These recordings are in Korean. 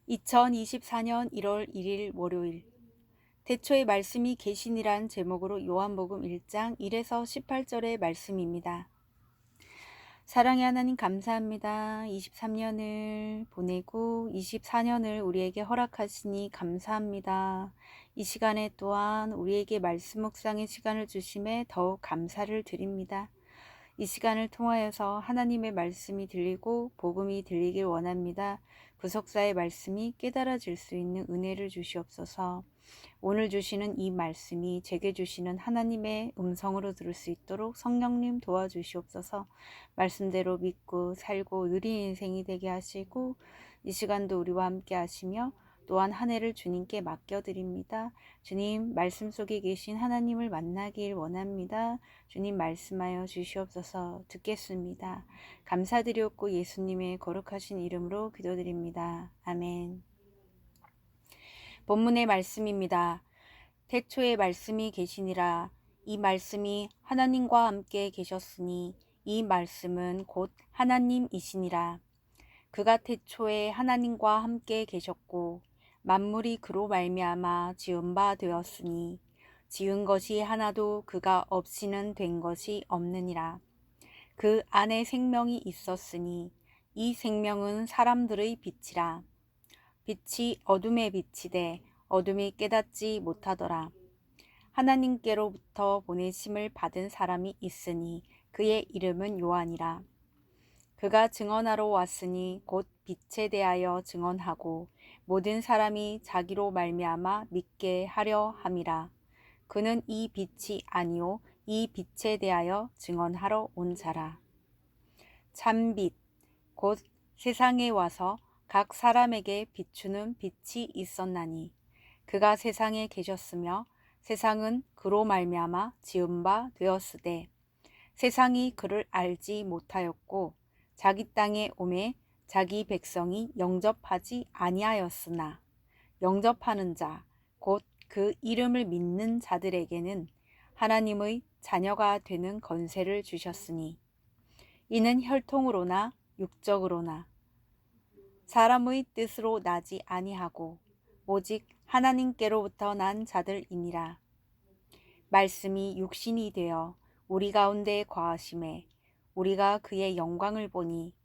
2024년 1월 1일 월요일 태초에 말씀이 계시니란 제목으로 요한복음 1장 1에서 18절의 말씀입니다. 사랑의 하나님 감사합니다. 23년을 보내고 24년을 우리에게 허락하시니 감사합니다. 이 시간에 또한 우리에게 말씀 묵상의 시간을 주심에 더욱 감사를 드립니다. 이 시간을 통하여서 하나님의 말씀이 들리고 복음이 들리길 원합니다. 구속사의 말씀이 깨달아질 수 있는 은혜를 주시옵소서. 오늘 주시는 이 말씀이 제게 주시는 하나님의 음성으로 들을 수 있도록 성령님 도와주시옵소서. 말씀대로 믿고 살고 누린 인생이 되게 하시고 이 시간도 우리와 함께 하시며 또한 한 해를 주님께 맡겨드립니다. 주님 말씀 속에 계신 하나님을 만나길 원합니다. 주님 말씀하여 주시옵소서. 듣겠습니다. 감사드리옵고 예수님의 거룩하신 이름으로 기도드립니다. 아멘. 본문의 말씀입니다. 태초에 말씀이 계시니라. 이 말씀이 하나님과 함께 계셨으니 이 말씀은 곧 하나님이시니라. 그가 태초에 하나님과 함께 계셨고 만물이 그로 말미암아 지은 바 되었으니 지은 것이 하나도 그가 없이는 된 것이 없느니라. 그 안에 생명이 있었으니 이 생명은 사람들의 빛이라. 빛이 어둠에 비치되 어둠이 깨닫지 못하더라. 하나님께로부터 보내심을 받은 사람이 있으니 그의 이름은 요한이라. 그가 증언하러 왔으니 곧 빛에 대하여 증언하고 모든 사람이 자기로 말미암아 믿게 하려 함이라. 그는 이 빛이 아니요 이 빛에 대하여 증언하러 온 자라. 참빛 곧 세상에 와서 각 사람에게 비추는 빛이 있었나니 그가 세상에 계셨으며 세상은 그로 말미암아 지은 바 되었으되 세상이 그를 알지 못하였고 자기 땅에 오매 자기 백성이 영접하지 아니하였으나 영접하는 자 곧 그 이름을 믿는 자들에게는 하나님의 자녀가 되는 권세를 주셨으니 이는 혈통으로나 육적으로나 사람의 뜻으로 나지 아니하고 오직 하나님께로부터 난 자들이니라. 말씀이 육신이 되어 우리 가운데 거하심에 우리가 그의 영광을 보니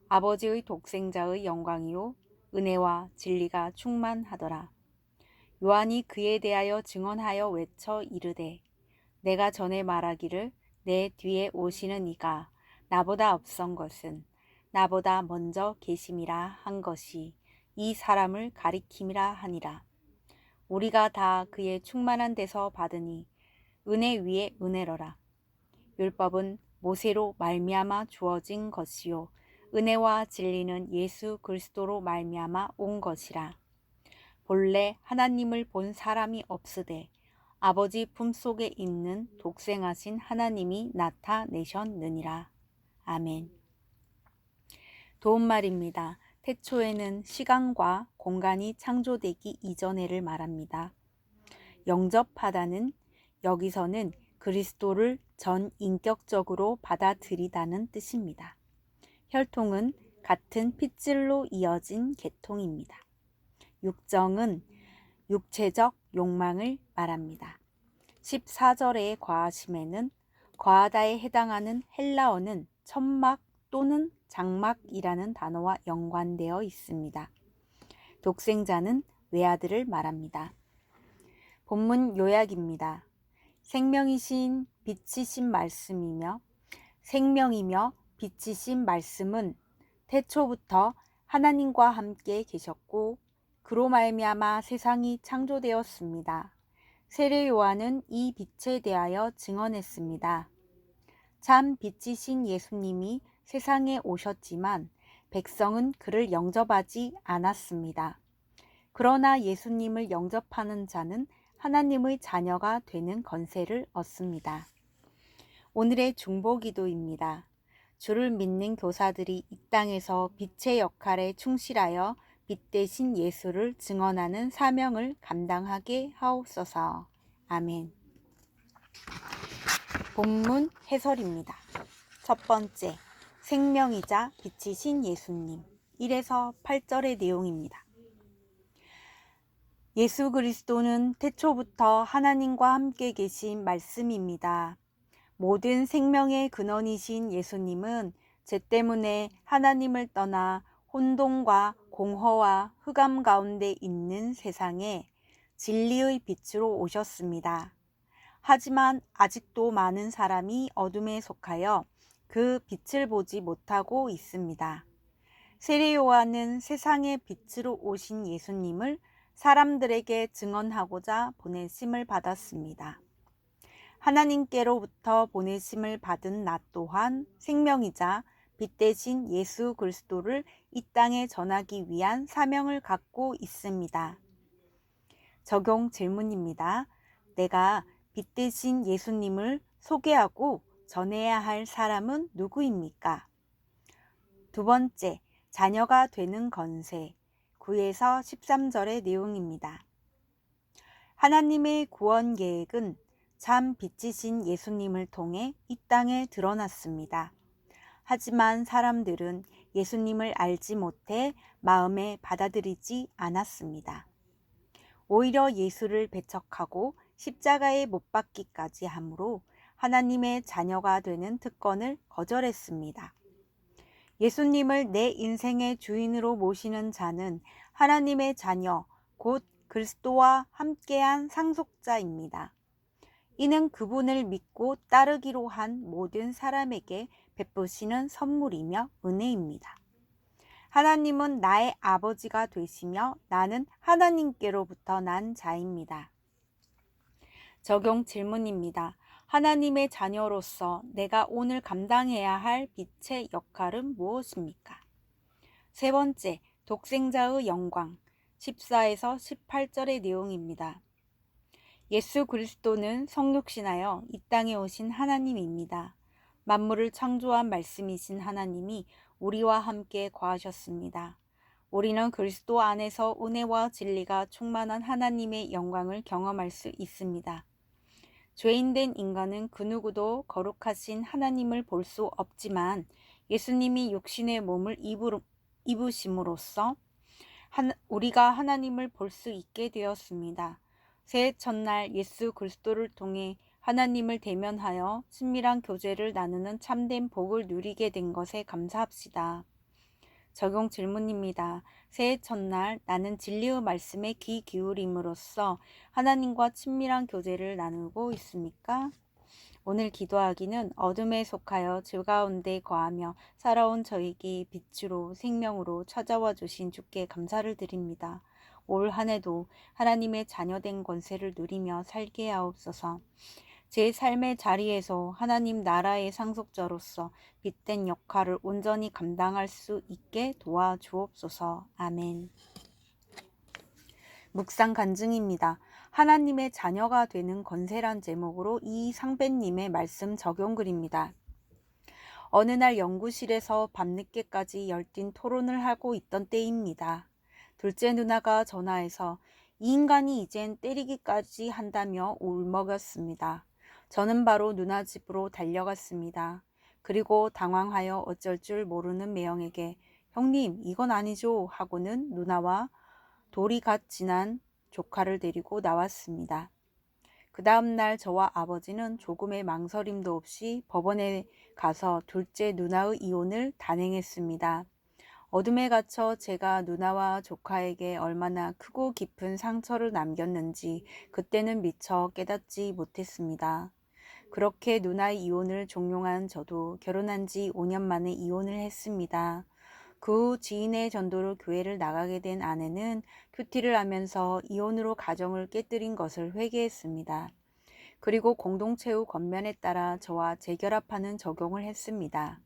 아버지의 독생자의 영광이요 은혜와 진리가 충만하더라. 요한이 그에 대하여 증언하여 외쳐 이르되 내가 전에 말하기를 내 뒤에 오시는 이가 나보다 앞선 것은 나보다 먼저 계심이라 한 것이 이 사람을 가리킴이라 하니라. 우리가 다 그의 충만한 데서 받으니 은혜 위에 은혜로라. 율법은 모세로 말미암아 주어진 것이요 은혜와 진리는 예수 그리스도로 말미암아 온 것이라. 본래 하나님을 본 사람이 없으되 아버지 품속에 있는 독생하신 하나님이 나타내셨느니라. 아멘. 도움말입니다. 태초에는 시간과 공간이 창조되기 이전에를 말합니다. 영접하다는 여기서는 그리스도를 전인격적으로 받아들이다는 뜻입니다. 혈통은 같은 핏줄로 이어진 계통입니다. 육정은 육체적 욕망을 말합니다. 14절의 과하심에는 과하다에 해당하는 헬라어는 천막 또는 장막이라는 단어와 연관되어 있습니다. 독생자는 외아들을 말합니다. 본문 요약입니다. 생명이신 빛이신 말씀이며 생명이며 빛이신 말씀은 태초부터 하나님과 함께 계셨고 그로 말미암아 세상이 창조되었습니다. 세례 요한은 이 빛에 대하여 증언했습니다. 참 빛이신 예수님이 세상에 오셨지만 백성은 그를 영접하지 않았습니다. 그러나 예수님을 영접하는 자는 하나님의 자녀가 되는 권세를 얻습니다. 오늘의 중보기도입니다. 주를 믿는 교사들이 이 땅에서 빛의 역할에 충실하여 빛 대신 예수를 증언하는 사명을 감당하게 하옵소서. 아멘. 본문 해설입니다. 첫 번째, 생명이자 빛이신 예수님. 1에서 8절의 내용입니다. 예수 그리스도는 태초부터 하나님과 함께 계신 말씀입니다. 모든 생명의 근원이신 예수님은 죄 때문에 하나님을 떠나 혼돈과 공허와 흑암 가운데 있는 세상에 진리의 빛으로 오셨습니다. 하지만 아직도 많은 사람이 어둠에 속하여 그 빛을 보지 못하고 있습니다. 세례 요한은 세상의 빛으로 오신 예수님을 사람들에게 증언하고자 보내심을 받았습니다. 하나님께로부터 보내심을 받은 나 또한 생명이자 빛 대신 예수 그리스도를 이 땅에 전하기 위한 사명을 갖고 있습니다. 적용 질문입니다. 내가 빛 대신 예수님을 소개하고 전해야 할 사람은 누구입니까? 두 번째, 자녀가 되는 건세 9에서 13절의 내용입니다. 하나님의 구원 계획은 참 빛이신 예수님을 통해 이 땅에 드러났습니다. 하지만 사람들은 예수님을 알지 못해 마음에 받아들이지 않았습니다. 오히려 예수를 배척하고 십자가에 못 박기까지 함으로 하나님의 자녀가 되는 특권을 거절했습니다. 예수님을 내 인생의 주인으로 모시는 자는 하나님의 자녀, 곧 그리스도와 함께한 상속자입니다. 이는 그분을 믿고 따르기로 한 모든 사람에게 베푸시는 선물이며 은혜입니다. 하나님은 나의 아버지가 되시며 나는 하나님께로부터 난 자입니다. 적용 질문입니다. 하나님의 자녀로서 내가 오늘 감당해야 할 빛의 역할은 무엇입니까? 세 번째, 독생자의 영광 14에서 18절의 내용입니다. 예수 그리스도는 성육신하여 이 땅에 오신 하나님입니다. 만물을 창조한 말씀이신 하나님이 우리와 함께 거하셨습니다. 우리는 그리스도 안에서 은혜와 진리가 충만한 하나님의 영광을 경험할 수 있습니다. 죄인된 인간은 그 누구도 거룩하신 하나님을 볼 수 없지만 예수님이 육신의 몸을 입으심으로써 우리가 하나님을 볼 수 있게 되었습니다. 새해 첫날 예수 그리스도를 통해 하나님을 대면하여 친밀한 교제를 나누는 참된 복을 누리게 된 것에 감사합시다. 적용 질문입니다. 새해 첫날 나는 진리의 말씀에 귀 기울임으로써 하나님과 친밀한 교제를 나누고 있습니까? 오늘 기도하기는 어둠에 속하여 주 가운데 거하며 살아온 저에게 빛으로 생명으로 찾아와 주신 주께 감사를 드립니다. 올 한 해도 하나님의 자녀된 권세를 누리며 살게 하옵소서. 제 삶의 자리에서 하나님 나라의 상속자로서 빛된 역할을 온전히 감당할 수 있게 도와주옵소서. 아멘. 묵상 간증입니다. 하나님의 자녀가 되는 건세란 제목으로 이상배님의 말씀 적용글입니다. 어느 날 연구실에서 밤늦게까지 열띤 토론을 하고 있던 때입니다. 둘째 누나가 전화해서 이 인간이 이젠 때리기까지 한다며 울먹였습니다. 저는 바로 누나 집으로 달려갔습니다. 그리고 당황하여 어쩔 줄 모르는 매형에게 형님 이건 아니죠 하고는 누나와 돌이 갓 지난 조카를 데리고 나왔습니다. 그 다음날 저와 아버지는 조금의 망설임도 없이 법원에 가서 둘째 누나의 이혼을 단행했습니다. 어둠에 갇혀 제가 누나와 조카에게 얼마나 크고 깊은 상처를 남겼는지 그때는 미처 깨닫지 못했습니다. 그렇게 누나의 이혼을 종용한 저도 결혼한 지 5년 만에 이혼을 했습니다. 그 후 지인의 전도로 교회를 나가게 된 아내는 큐티를 하면서 이혼으로 가정을 깨뜨린 것을 회개했습니다. 그리고 공동체의 권면에 따라 저와 재결합하는 적용을 했습니다.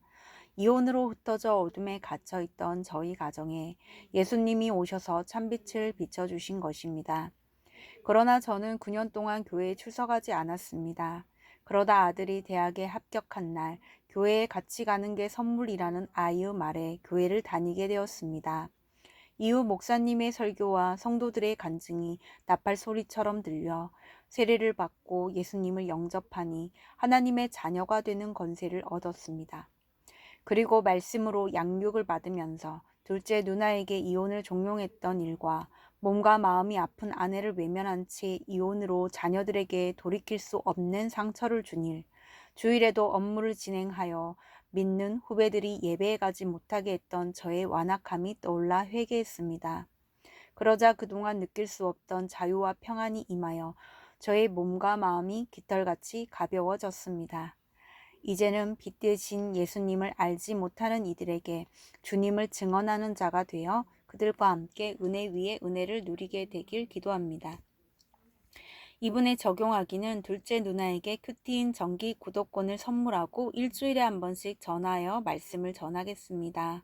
이혼으로 흩어져 어둠에 갇혀있던 저희 가정에 예수님이 오셔서 참빛을 비춰주신 것입니다. 그러나 저는 9년 동안 교회에 출석하지 않았습니다. 그러다 아들이 대학에 합격한 날 교회에 같이 가는 게 선물이라는 아이의 말에 교회를 다니게 되었습니다. 이후 목사님의 설교와 성도들의 간증이 나팔 소리처럼 들려 세례를 받고 예수님을 영접하니 하나님의 자녀가 되는 권세를 얻었습니다. 그리고 말씀으로 양육을 받으면서 둘째 누나에게 이혼을 종용했던 일과 몸과 마음이 아픈 아내를 외면한 채 이혼으로 자녀들에게 돌이킬 수 없는 상처를 준 일, 주일에도 업무를 진행하여 믿는 후배들이 예배에 가지 못하게 했던 저의 완악함이 떠올라 회개했습니다. 그러자 그동안 느낄 수 없던 자유와 평안이 임하여 저의 몸과 마음이 깃털같이 가벼워졌습니다. 이제는 빛 대신 예수님을 알지 못하는 이들에게 주님을 증언하는 자가 되어 그들과 함께 은혜 위에 은혜를 누리게 되길 기도합니다. 이분에 적용하기는 둘째 누나에게 큐티인 정기 구독권을 선물하고 일주일에 한 번씩 전화하여 말씀을 전하겠습니다.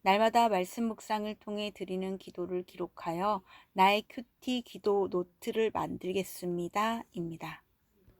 날마다 말씀 묵상을 통해 드리는 기도를 기록하여 나의 큐티 기도 노트를 만들겠습니다. 입니다.